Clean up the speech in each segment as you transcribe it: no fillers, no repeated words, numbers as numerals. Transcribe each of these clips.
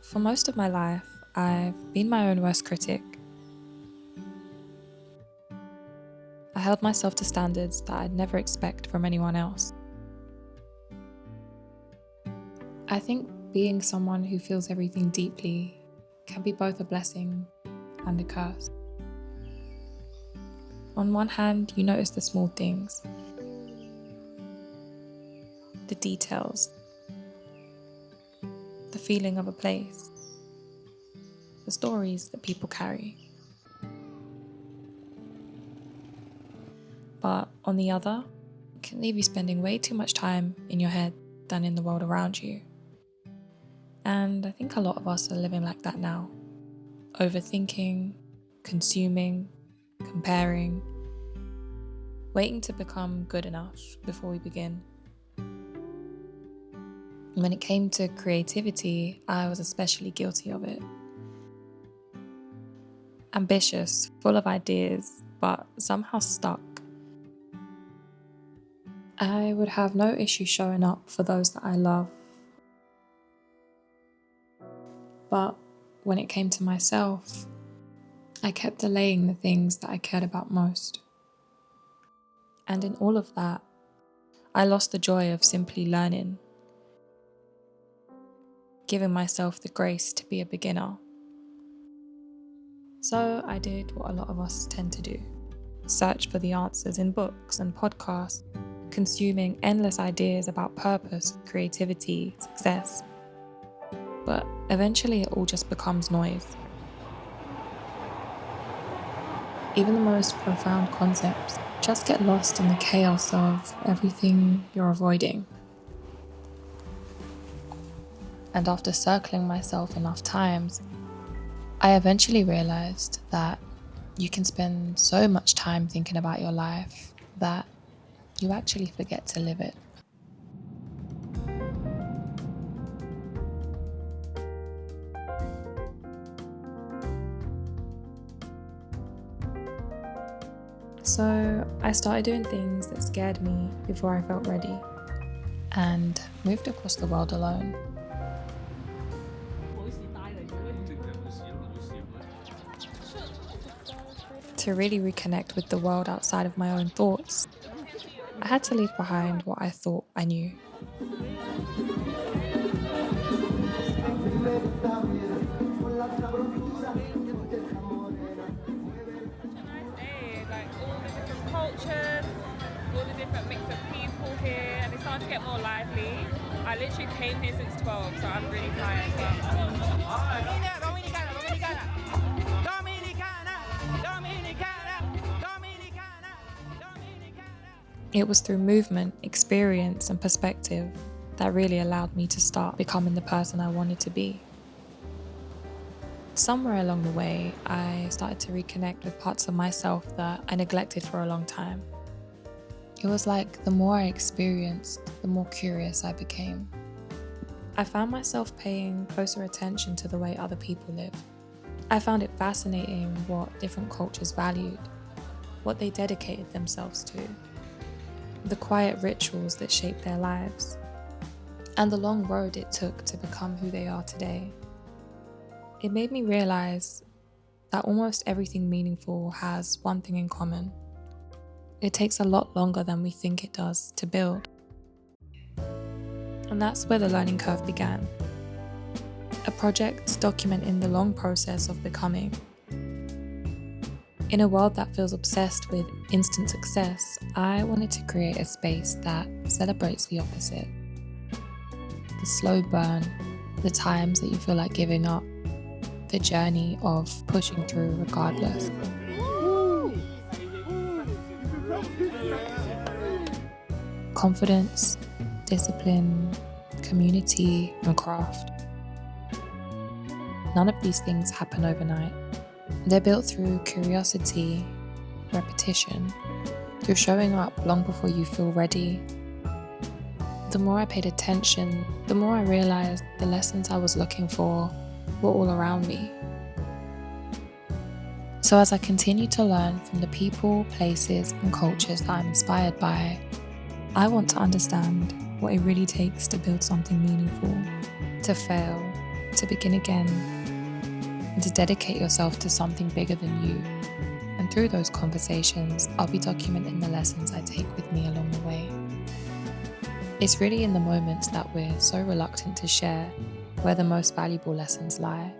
For most of my life, I've been my own worst critic. I held myself to standards that I'd never expect from anyone else. I think being someone who feels everything deeply can be both a blessing and a curse. On one hand, you notice the small things, the details, the feeling of a place, the stories that people carry. But on the other, it can leave you spending way too much time in your head than in the world around you. And I think a lot of us are living like that now. Overthinking, consuming, comparing, waiting to become good enough before we begin. When it came to creativity, I was especially guilty of it. Ambitious, full of ideas, but somehow stuck. I would have no issue showing up for those that I love. But when it came to myself, I kept delaying the things that I cared about most. And in all of that, I lost the joy of simply learning, giving myself the grace to be a beginner. So I did what a lot of us tend to do: search for the answers in books and podcasts, consuming endless ideas about purpose, creativity, success. But eventually it all just becomes noise. Even the most profound concepts just get lost in the chaos of everything you're avoiding. And after circling myself enough times, I eventually realized that you can spend so much time thinking about your life that you actually forget to live it. So I started doing things that scared me before I felt ready, and moved across the world alone. To really reconnect with the world outside of my own thoughts, I had to leave behind what I thought I knew. Like all the different cultures, all the different mix of people here, and it's starting to get more lively. I literally came here since 12, so I'm really tired. It was through movement, experience, and perspective that really allowed me to start becoming the person I wanted to be. Somewhere along the way, I started to reconnect with parts of myself that I neglected for a long time. It was like the more I experienced, the more curious I became. I found myself paying closer attention to the way other people live. I found it fascinating what different cultures valued, what they dedicated themselves to, the quiet rituals that shaped their lives, and the long road it took to become who they are today. It made me realize that almost everything meaningful has one thing in common. It takes a lot longer than we think it does to build. And that's where the learning curve began. A project documenting the long process of becoming. In a world that feels obsessed with instant success, I wanted to create a space that celebrates the opposite. The slow burn, the times that you feel like giving up, the journey of pushing through regardless. Confidence, discipline, community, and craft. None of these things happen overnight. They're built through curiosity, repetition, through showing up long before you feel ready. The more I paid attention, the more I realized the lessons I was looking for were all around me. So as I continue to learn from the people, places, and cultures that I'm inspired by, I want to understand what it really takes to build something meaningful, to fail, to begin again and to dedicate yourself to something bigger than you. And through those conversations, I'll be documenting the lessons I take with me along the way. It's really in the moments that we're so reluctant to share where the most valuable lessons lie.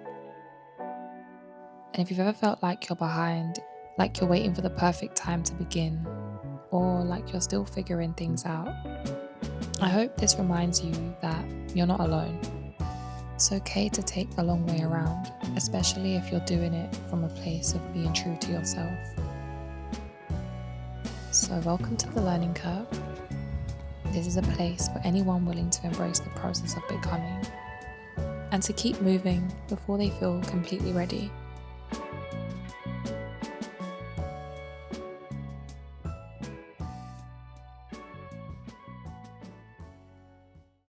And if you've ever felt like you're behind, like you're waiting for the perfect time to begin, or like you're still figuring things out, I hope this reminds you that you're not alone. It's okay to take the long way around, especially if you're doing it from a place of being true to yourself. So welcome to the learning curve. This is a place for anyone willing to embrace the process of becoming and to keep moving before they feel completely ready.